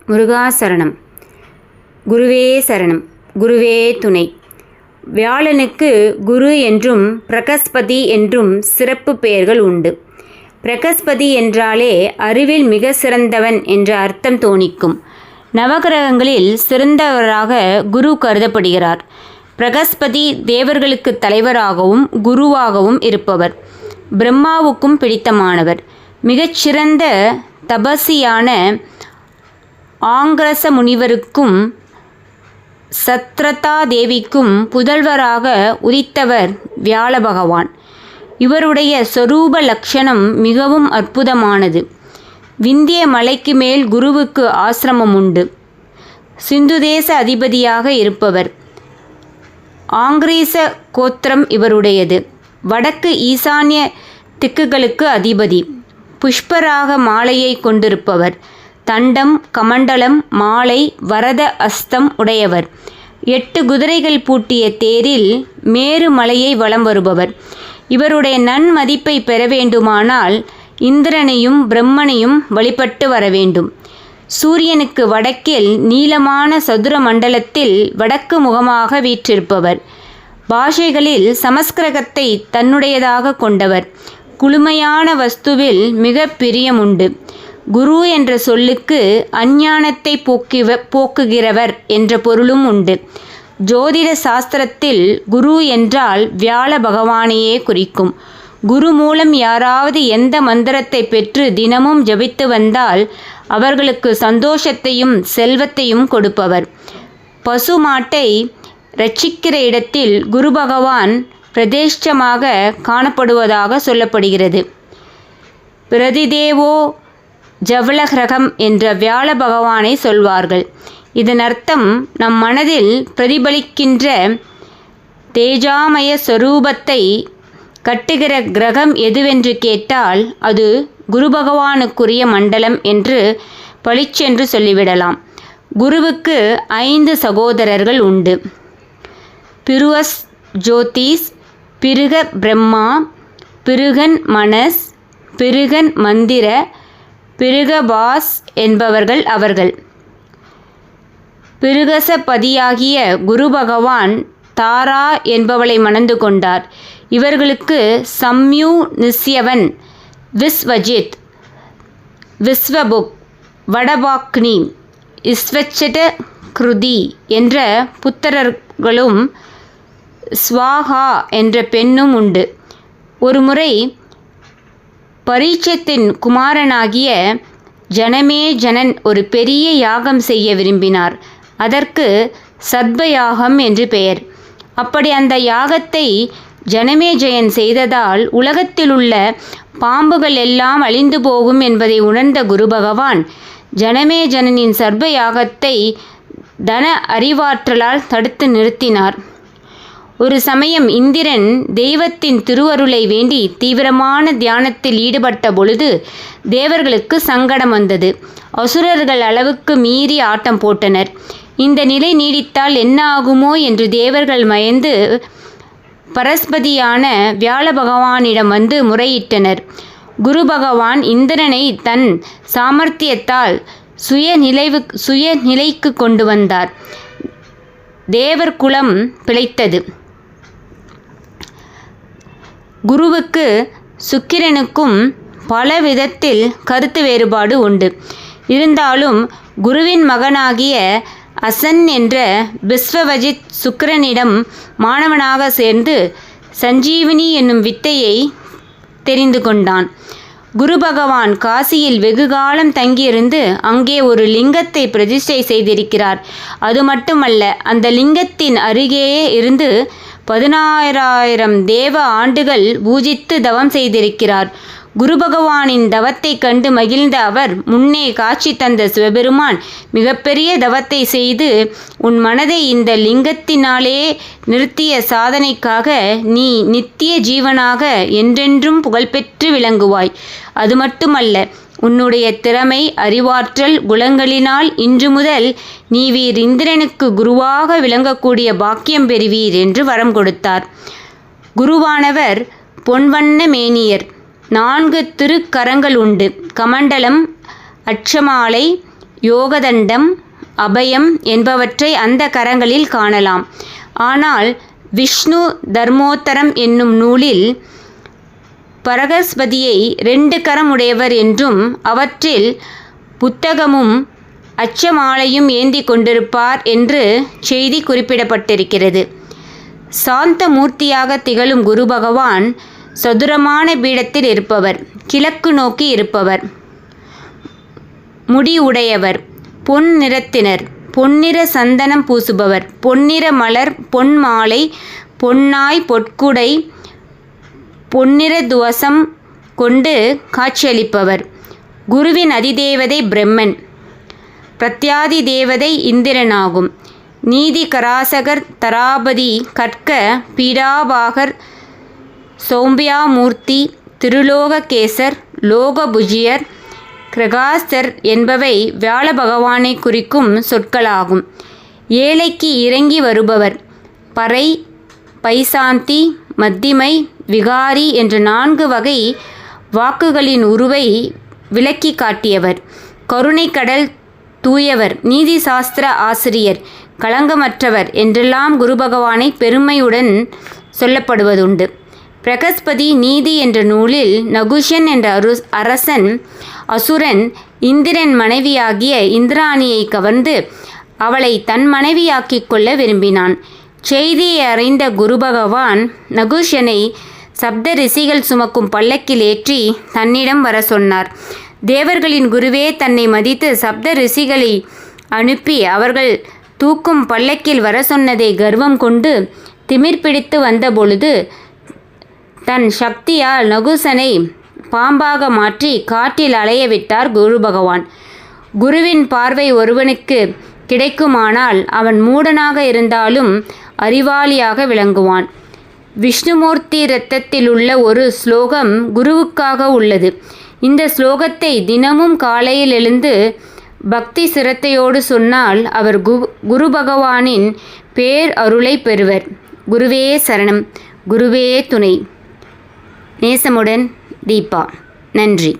முருகாசரணம். குருவே சரணம். குருவே துணை. வியாழனுக்கு குரு என்றும் பிரகஸ்பதி என்றும் சிறப்பு பெயர்கள் உண்டு. பிரகஸ்பதி என்றாலே அறிவில் மிக சிறந்தவன் என்ற அர்த்தம் தோணிக்கும். நவகிரகங்களில் சிறந்தவராக குரு கருதப்படுகிறார். பிரகஸ்பதி தேவர்களுக்கு தலைவராகவும் குருவாகவும் இருப்பவர். பிரம்மாவுக்கும் பிடித்தமானவர். மிகச்சிறந்த தபசியான ஆங்கிரச முனிவருக்கும் சத்ரதா தேவிக்கும் புதல்வராக உதித்தவர் வியாழ பகவான். இவருடைய சொரூப லட்சணம் மிகவும் அற்புதமானது. விந்திய மலைக்கு மேல் குருவுக்கு ஆசிரமம் உண்டு. சிந்து தேச அதிபதியாக இருப்பவர். ஆங்கிரீச கோத்திரம் இவருடையது. வடக்கு ஈசான்ய திக்குகளுக்கு அதிபதி. புஷ்பராக மாலையை கொண்டிருப்பவர். தண்டம், கமண்டலம், மாலை, வரத அஸ்தம் உடையவர். 8 குதிரைகள் பூட்டிய தேரில் மேரு மலையை வலம் வருபவர். இவருடைய நன்மதிப்பை பெற வேண்டுமானால் இந்திரனையும் பிரம்மனையும் வழிபட்டு வர வேண்டும். சூரியனுக்கு வடக்கில் நீளமான சதுர மண்டலத்தில் வடக்கு முகமாக வீற்றிருப்பவர். பாஷைகளில் சமஸ்கிருதத்தை தன்னுடையதாக கொண்டவர். குளுமையான வஸ்துவில் மிக பிரியமுண்டு. குரு என்ற சொல்லுக்கு அஞ்ஞானத்தை போக்குகிறவர் என்ற பொருளும் உண்டு. ஜோதிட சாஸ்திரத்தில் குரு என்றால் வியாழ பகவானையே குறிக்கும். குரு மூலம் யாராவது எந்த மந்திரத்தை பெற்று தினமும் ஜபித்து வந்தால் அவர்களுக்கு சந்தோஷத்தையும் செல்வத்தையும் கொடுப்பவர். பசு மாட்டை ரட்சிக்கிற இடத்தில் குரு பகவான் பிரதிஷ்டமாக காணப்படுவதாக சொல்லப்படுகிறது. பிரதிதேவோ ஜவலகிரகம் என்ற வியாழ பகவானை சொல்வார்கள். இதன் அர்த்தம் நம் மனதில் பிரதிபலிக்கின்ற தேஜாமய ஸ்வரூபத்தை கட்டுகிற கிரகம் எதுவென்று கேட்டால் அது குரு பகவானுக்குரிய மண்டலம் என்று பளிச்சென்று சொல்லிவிடலாம். குருவுக்கு 5 சகோதரர்கள் உண்டு. பிருவஸ் ஜோதிஸ், பிருக பிரம்மா, பிருகன் மனஸ், பிருகன் மந்திர, பிருகபாஸ் என்பவர்கள் அவர்கள். பிருகசபதியாகிய குரு பகவான் தாரா என்பவளை மணந்து கொண்டார். இவர்களுக்கு சம்யூ நிஸ்யவன், விஸ்வஜித், விஸ்வபுக், வடபாக்னி, இஸ்வச்சட கிருதி என்ற புத்திரர்களும் ஸ்வாஹா என்ற பெண்ணும் உண்டு. ஒருமுறை பரீட்சத்தின் குமாரனாகிய ஜனமேஜனன் ஒரு பெரிய யாகம் செய்ய விரும்பினார். அதற்கு சத்பயாகம் என்று பெயர். அப்படி அந்த யாகத்தை ஜனமேஜயன் செய்ததால் உலகத்திலுள்ள பாம்புகள் எல்லாம் அழிந்து போகும் என்பதை உணர்ந்த குரு பகவான் ஜனமேஜனனின் சர்பயாகத்தை தன அறிவாற்றலால் தடுத்து நிறுத்தினார். ஒரு சமயம் இந்திரன் தெய்வத்தின் திருவருளை வேண்டி தீவிரமான தியானத்தில் ஈடுபட்ட பொழுது தேவர்களுக்கு சங்கடம் வந்தது. அசுரர்கள் அளவுக்கு மீறி ஆட்டம் போட்டனர். இந்த நிலை நீடித்தால் என்ன ஆகுமோ என்று தேவர்கள் பயந்து பரஸ்பதியான வியாழ பகவானிடம் வந்து முறையிட்டனர். குரு பகவான் இந்திரனை தன் சாமர்த்தியத்தால் சுயநிலைக்கு கொண்டு வந்தார். தேவர் குலம் பிழைத்தது. குருவுக்கு சுக்கிரனுக்கும் பல விதத்தில் கருத்து வேறுபாடு உண்டு. இருந்தாலும் குருவின் மகனாகிய அசன் என்ற விஸ்வவஜித் சுக்கிரனிடம் மாணவனாக சேர்ந்து சஞ்சீவினி என்னும் வித்தையை தெரிந்து கொண்டான். குரு பகவான் காசியில் வெகுகாலம் தங்கியிருந்து அங்கே ஒரு லிங்கத்தை பிரதிஷ்டை செய்திருக்கிறார். அது மட்டுமல்ல, அந்த லிங்கத்தின் அருகேயே இருந்து 16,000 தேவ ஆண்டுகள் பூஜித்து தவம் செய்திருக்கிறார். குரு பகவானின் தவத்தை கண்டு மகிழ்ந்த அவர் முன்னே காட்சி தந்த சிவபெருமான் மிகப்பெரிய தவத்தை செய்து உன் மனதை இந்த லிங்கத்தினாலே நிறுத்திய சாதனைக்காக நீ நித்திய ஜீவனாக என்றென்றும் புகழ்பெற்று விளங்குவாய். அது மட்டுமல்ல, உன்னுடைய திறமை, அறிவாற்றல், குணங்களினால் இன்று முதல் நீவீர் இந்திரனுக்கு குருவாக விளங்கக்கூடிய பாக்கியம் பெறுவீர் என்று வரம் கொடுத்தார். குருவானவர் பொன்வண்ண மேனியர். 4 திருக்கரங்கள் உண்டு. கமண்டலம், அட்சமாலை, யோகதண்டம், அபயம் என்பவற்றை அந்த கரங்களில் காணலாம். ஆனால் விஷ்ணு தர்மோத்தரம் என்னும் நூலில் பரகஸ்பதியை 2 கரம் உடையவர் என்றும் அவற்றில் புத்தகமும் அச்சமாலையும் ஏந்தி கொண்டிருப்பார் என்று செய்தி குறிப்பிடப்பட்டிருக்கிறது. சாந்த மூர்த்தியாக திகழும் குரு பகவான் சதுரமான பீடத்தில் இருப்பவர், கிழக்கு நோக்கி இருப்பவர், முடி உடையவர், பொன் நிறத்தினர், பொன்னிற சந்தனம் பூசுபவர், பொன்னிற மலர், பொன் மாலை, பொன்னாய் பொற்குடை, பொன்னிற துவசம் கொண்டு காட்சியளிப்பவர். குருவின் அதிதேவதை பிரம்மன், பிரத்யாதி தேவதை இந்திரனாகும். நீதி கராசகர், தராபதி, கற்க பீடாபாகர், சௌம்பியாமூர்த்தி, திருலோககேசர், லோகபுஜியர், கிரகாஸ்தர் என்பவை வியாழ பகவானை குறிக்கும் சொற்களாகும். ஏழைக்கு இறங்கி வருபவர், பறை, பைசாந்தி, மத்திமை, விகாரி என்ற 4 வகை வாக்குகளின் உருவை விளக்கி காட்டியவர். கருணை கடல் தூயவர், நீதி சாஸ்திர ஆசிரியர், களங்கமற்றவர் என்றெல்லாம் குரு பகவானை பெருமையுடன் சொல்லப்படுவதுண்டு. பிரகஸ்பதி நீதி என்ற நூலில் நகுஷன் என்ற அரசன் அசுரன் இந்திரன் மனைவியாகிய இந்திராணியை கவர்ந்து அவளை தன் மனைவியாக்கிக் கொள்ள விரும்பினான். செய்தியை அறிந்த குரு பகவான் நகுஷனை சப்த ரிஷிகள் சுமக்கும் பல்லக்கில் ஏற்றி தன்னிடம் வர சொன்னார். தேவர்களின் குருவே தன்னை மதித்து சப்த ரிஷிகளை அனுப்பி அவர்கள் தூக்கும் பல்லக்கில் வர சொன்னதை கர்வம் கொண்டு திமிர் பிடித்து வந்தபொழுது தன் சக்தியால் நகுசனை பாம்பாக மாற்றி காட்டில் அலைய விட்டார் குரு பகவான். குருவின் பார்வை ஒருவனுக்கு கிடைக்குமானால் அவன் மூடனாக இருந்தாலும் அறிவாளியாக விளங்குவான். விஷ்ணுமூர்த்தி இரத்தத்தில் உள்ள ஒரு ஸ்லோகம் குருவுக்காக உள்ளது. இந்த ஸ்லோகத்தை தினமும் காலையில் எழுந்து பக்தி சிரத்தையோடு சொன்னால் அவர் குரு பகவானின் பேர் அருளை பெறுவர். குருவே சரணம், குருவே துணை. நேசமுடன் தீபா. நன்றி.